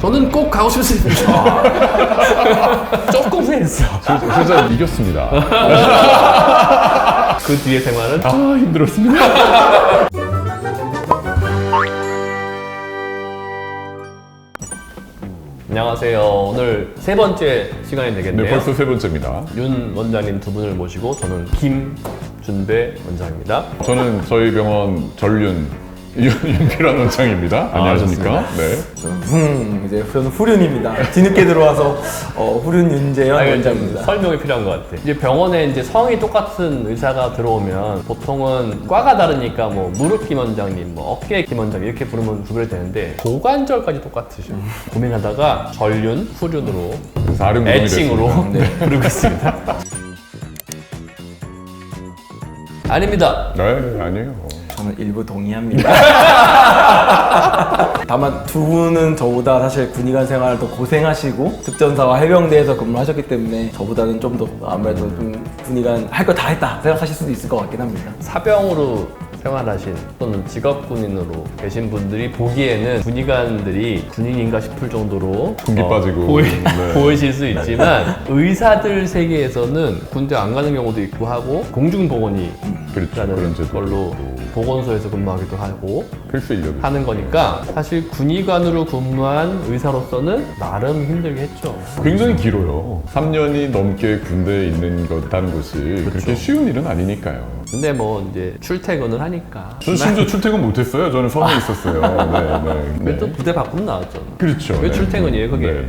저는 꼭 가고 싶습니다. 조금 후회했어. 진짜 이겼습니다. 그 뒤의 생활은 힘들었습니다. 안녕하세요. 오늘 세 번째 시간이 되겠네요. 네, 벌써 세 번째입니다. 윤 원장님 두 분을 모시고 저는 김준배 원장입니다. 저는 저희 병원 윤필환 원장입니다. 안녕하십니까? 네. 이제 저는 후륜입니다. 뒤늦게 들어와서 후륜 윤재현 좀 원장입니다. 설명이 필요한 것 같아. 이제 병원에 이제 성이 똑같은 의사가 들어오면 보통은 과가 다르니까 뭐 무릎 김 원장님, 뭐 어깨 김 원장님 이렇게 부르면 구별이 되는데 고관절까지 똑같으셔. 고민하다가 전륜, 후륜으로 사륜 애칭으로 부르고 있습니다. 아닙니다. 네, 아니에요. 저는 일부 동의합니다. 다만 두 분은 저보다 사실 군의관 생활을 더 고생하시고 특전사와 해병대에서 근무하셨기 때문에 저보다는 좀 더 아무래도 좀 군의관 할 거 다 했다 생각하실 수도 있을 것 같긴 합니다. 사병으로 생활하신 또는 직업군인으로 계신 분들이 보기에는 군의관들이 군인인가 싶을 정도로 군기 빠지고 보이실 수 있지만 의사들 세계에서는 군대 안 가는 경우도 있고 하고 공중보건이 그렇죠. 라는 그런 제도 걸로 보건소에서 근무하기도 하고 필수 인력. 하는 거니까 사실 군의관으로 근무한 의사로서는 나름 힘들게 했죠. 굉장히 길어요. 3년이 넘게 군대에 있는 것다는 것이 그렇게 쉬운 일은 아니니까요. 근데 뭐 이제 출퇴근을 하니까 전 심지어 출퇴근 못했어요. 저는 섬에 있었어요. 왜 또 부대 바꾸면 나왔죠. 그렇죠. 왜 출퇴근이에요, 그게?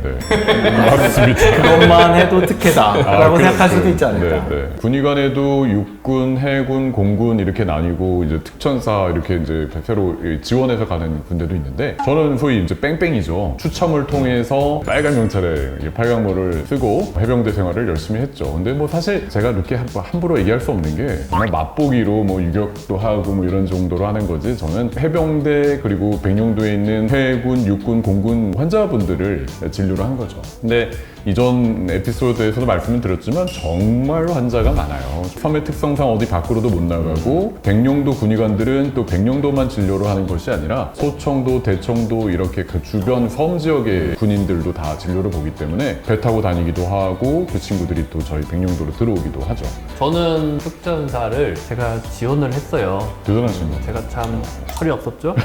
맞습니다. 그것만 해도 특혜다라고 생각할 수도 있지 않을까. 군의관에도 육군, 해군, 공군 이렇게 나뉘고 이제 특전사 이렇게 이제 새로 지원해서 가는 군대도 있는데 저는 소위 이제 뺑뺑이죠. 추첨을 통해서 빨간 경찰에 팔강모를 쓰고 해병대 생활을 열심히 했죠. 근데 뭐 사실 제가 이렇게 함부로 얘기할 수 없는 게 정말 맛보기로 뭐 유격도 하고 뭐 이런 정도로 하는 거지. 저는 해병대 그리고 백령도에 있는 해군, 육군, 공군 환자분들을 진료를 한 거죠. 근데 이전 에피소드에서도 말씀을 드렸지만 정말 환자가 많아요. 섬의 특성상 어디 밖으로도 못 나가고 백령도 군의관들은 또 백령도만 진료를 하는 것이 아니라 소청도, 대청도 이렇게 그 주변 섬 지역의 군인들도 다 진료를 보기 때문에 배 타고 다니기도 하고 그 친구들이 또 저희 백령도로 들어오기도 하죠. 저는 특전사를 제가 지원을 했어요. 대단하신 거. 제가 참 철이 없었죠?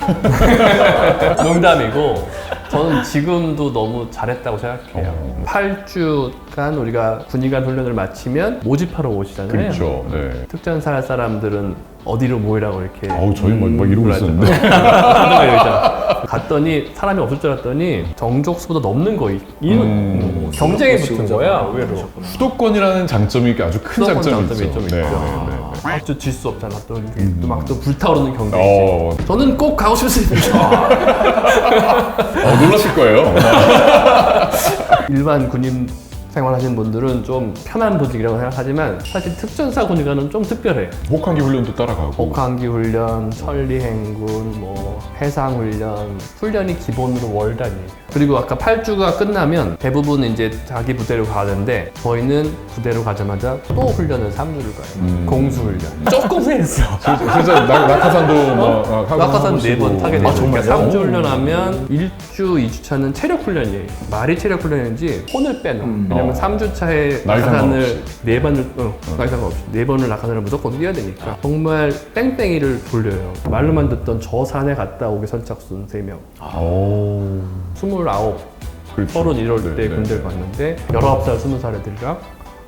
농담이고 저는 지금도 너무 잘했다고 생각해요. 8주간 우리가 군의관 훈련을 마치면 모집하러 오시잖아요. 그렇죠. 네. 특전사 할 사람들은 어디로 모이라고 이렇게 저희 막 이러고 있었는데. 갔더니 사람이 없을 줄 알았더니 정족수보다 넘는 거예요. 경쟁이 붙은 거야, 의외로. 수도권이라는 장점이 아주 큰 장점이 있죠. 좀 네, 있죠. 네, 저 질 수 없잖아. 또 막 또 불타오르는 경쟁이지. 저는 꼭 가고 싶습니다. 놀라실 거예요. 일반 군인 생활하시는 분들은 좀 편한 보직이라고 생각하지만 사실 특전사 군의관은 좀 특별해. 혹한기 훈련도 따라가고. 혹한기 훈련, 천리행군, 뭐 해상훈련, 훈련이 기본으로 월 단위. 그리고 아까 8주가 끝나면 대부분 이제 자기 부대로 가는데 저희는 부대로 가자마자 또 훈련을 3주를 가요. 공수훈련. 조금 후회했어. 진짜 낙하산도 낙하산 4번 타게 되죠. 정말요? 그러니까 3주 훈련하면 1주, 2주 차는 체력 훈련이에요. 말이 체력 훈련인지 혼을 빼놔. 왜냐면 3주 차에 나이 낙하산을 4번을, 나이 상관없이 4번을 낙하산을 무조건 뛰어야 되니까 정말 땡땡이를 돌려요. 말로만 듣던 저 산에 갔다 오게 선착순 3명. 29, 그렇죠. 30 이럴 때 네, 군대를 갔는데 19살, 20살 애들이랑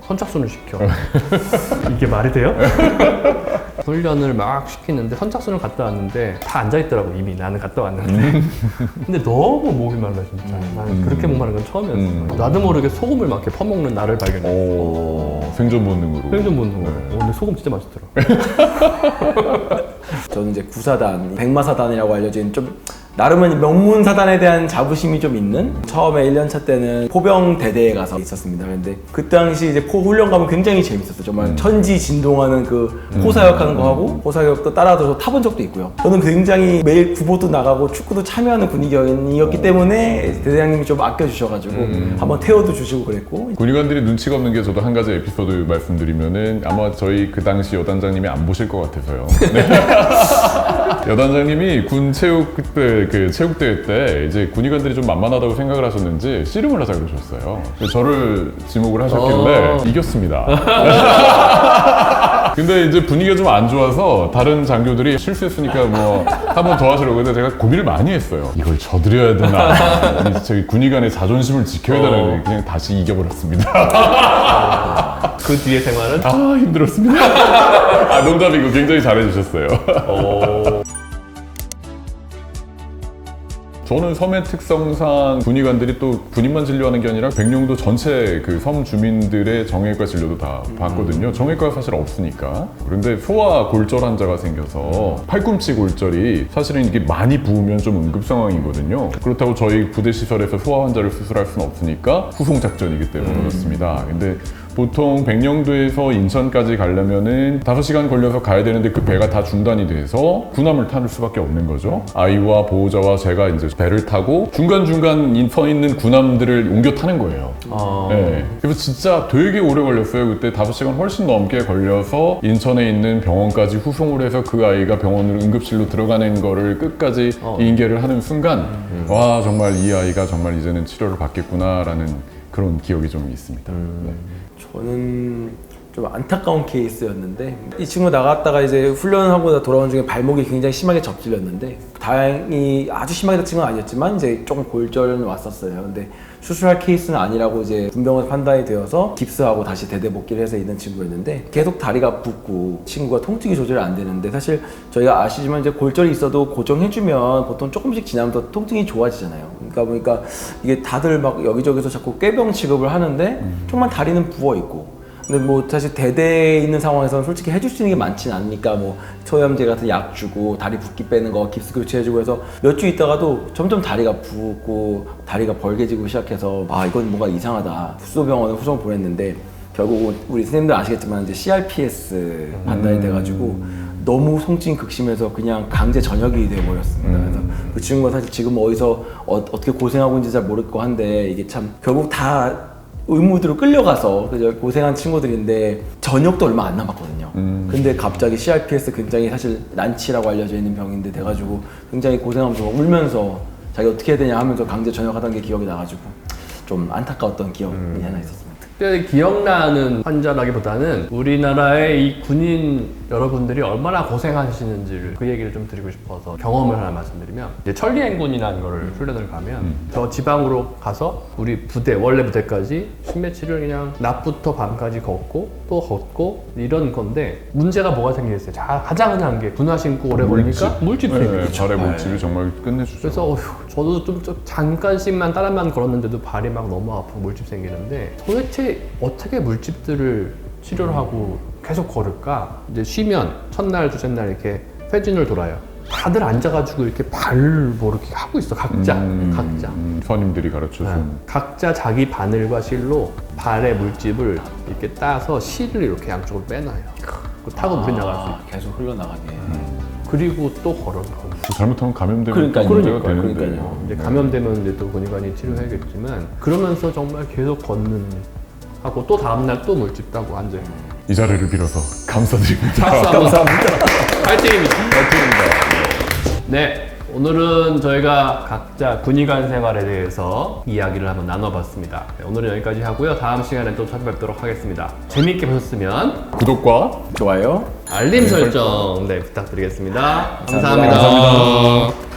선착순을 시켜. 이게 말이 돼요? 훈련을 막 시키는데 선착순을 갔다 왔는데 다 앉아있더라고. 이미 나는 갔다 왔는데. 근데 너무 목이 말라 진짜. 나는 그렇게 목 마른 건 처음이었어. 나도 모르게 소금을 막 이렇게 퍼먹는 나를 발견했어. 생존 본능으로. 생존 본능으로. 근데 소금 진짜 맛있더라. 저는 이제 구사단, 백마사단이라고 알려진 좀 나름은 명문사단에 대한 자부심이 좀 있는 처음에 1년차 때는 포병대대에 가서 있었습니다. 근데 그 당시 이제 포 훈련 가면 굉장히 재밌었어요. 정말 천지진동하는 그 포사역하는 거 하고 포사역도 따라서 타본 적도 있고요. 저는 굉장히 매일 구보도 나가고 축구도 참여하는 분위기였기 때문에 대대장님이 좀 아껴주셔가지고 한번 태워도 주시고 그랬고. 군의관들이 눈치가 없는 게 저도 한 가지 에피소드 말씀드리면은 아마 저희 그 당시 여단장님이 안 보실 것 같아서요. 네. 여단장님이 군 체육대 그 체육대회 때 이제 군의관들이 좀 만만하다고 생각을 하셨는지 씨름을 하자 그러셨어요. 저를 지목을 하셨길래 이겼습니다. 근데 이제 분위기가 좀 안 좋아서 다른 장교들이 실수했으니까 뭐 한 번 더 하시려고 했는데 제가 고민을 많이 했어요. 이걸 져드려야 되나? 아니, 저기 군의관의 자존심을 지켜야 되나? 그냥 다시 이겨버렸습니다. 그 뒤의 생활은? 아 힘들었습니다. 아 농담이고 굉장히 잘해주셨어요. 저는 섬의 특성상 군의관들이 또 군인만 진료하는 게 아니라 백령도 전체 그 섬 주민들의 정형외과 진료도 다 받거든요. 정형외과가 사실 없으니까. 그런데 소아 골절 환자가 생겨서 팔꿈치 골절이 사실은 이게 많이 부으면 좀 응급 상황이거든요. 그렇다고 저희 부대 시설에서 소아 환자를 수술할 수는 없으니까 후송 작전이기 때문에 그렇습니다. 근데 보통 백령도에서 인천까지 가려면은 5시간 걸려서 가야 되는데 그 배가 다 중단이 돼서 군함을 타는 수밖에 없는 거죠. 아이와 보호자와 제가 이제 배를 타고 중간중간 서 있는 군함들을 옮겨 타는 거예요. 네. 그래서 진짜 되게 오래 걸렸어요. 그때 5시간 훨씬 넘게 걸려서 인천에 있는 병원까지 후송을 해서 그 아이가 병원으로 응급실로 들어가는 거를 끝까지 인계를 하는 순간 와 정말 이 아이가 정말 이제는 치료를 받겠구나라는 그런 기억이 좀 있습니다. 네. 저는 좀 안타까운 케이스였는데 이 친구 나갔다가 이제 훈련하고 돌아온 중에 발목이 굉장히 심하게 접질렸는데 다행히 아주 심하게 다친 건 아니었지만 이제 조금 골절은 왔었어요. 근데 수술할 케이스는 아니라고 이제 군병원 판단이 되어서 깁스하고 다시 대대 복귀를 해서 있는 친구였는데 계속 다리가 붓고 친구가 통증이 조절이 안 되는데 사실 저희가 아시지만 이제 골절이 있어도 고정해주면 보통 조금씩 지나면 더 통증이 좋아지잖아요. 그러니까 보니까 이게 다들 막 여기저기서 자꾸 꾀병 취급을 하는데 정말 다리는 부어 있고 근데 뭐 사실 대대에 있는 상황에서는 솔직히 해줄 수 있는 게 많지는 않으니까 뭐 초염제 같은 약 주고 다리 붓기 빼는 거 깁스 교체해주고 해서 몇 주 있다가도 점점 다리가 붓고 다리가 벌게지고 시작해서 아 이건 뭔가 이상하다 푸소병원에 후송 보냈는데 결국 우리 선생님들 아시겠지만 이제 CRPS 판단이 돼가지고 너무 통증이 극심해서 그냥 강제 전역이 돼버렸습니다. 그래서 그 친구가 사실 지금 어디서 어떻게 고생하고 있는지 잘 모르겠고 한데 이게 참 결국 다 의무대로 끌려가서 그죠 고생한 친구들인데 전역도 얼마 안 남았거든요. 근데 갑자기 CRPS 굉장히 사실 난치라고 알려져 있는 병인데 돼가지고 굉장히 고생하면서 울면서 자기 어떻게 해야 되냐 하면서 강제 전역하던 게 기억이 나가지고 좀 안타까웠던 기억이 하나 있었습니다. 특별히 기억나는 환자라기보다는 우리나라의 이 군인 여러분들이 얼마나 고생하시는지를 그 얘기를 좀 드리고 싶어서 경험을 하나 말씀드리면 이제 천리행군이라는 거를 훈련을 가면 저 지방으로 가서 우리 부대 원래 부대까지 십매치를 그냥 낮부터 밤까지 걷고 또 걷고 이런 건데 문제가 뭐가 생기겠어요? 가장 흔한 게 군화 신고 오래 걸리니까 물집 생기죠. 발의 물집이 정말 끝내주죠. 그래서 저도 좀 잠깐씩만 따라만 걸었는데도 발이 막 너무 아프고 물집 생기는데 도대체 어떻게 물집들을 치료를 하고 계속 걸을까? 이제 쉬면 첫날, 둘째 날 이렇게 회진을 돌아요. 다들 앉아가지고 이렇게 뭐 이렇게 하고 있어. 각자. 선임들이 가르쳐준. 각자 자기 바늘과 실로 발의 물집을 이렇게 따서 실을 이렇게 양쪽으로 빼놔요. 타고 물이 나갈 수 있게. 계속 흘러나가게. 그리고 또 걸어요. 잘못하면 감염되면 또 문제가 되는데. 그러니까요. 이제 감염되면 이제 또 군의관이 치료해야겠지만 그러면서 정말 계속 걷는 하고 또 다음날 또 물집 따고 앉아요. 이 자리를 빌어서 감사드립니다. 감사합니다. 파이팅입니다. 네, 오늘은 저희가 각자 군의관 생활에 대해서 이야기를 한번 나눠봤습니다. 네, 오늘은 여기까지 하고요. 다음 시간에 또 찾아뵙도록 하겠습니다. 재미있게 보셨으면 구독과 좋아요. 알림 설정 부탁드리겠습니다. 감사합니다. 감사합니다.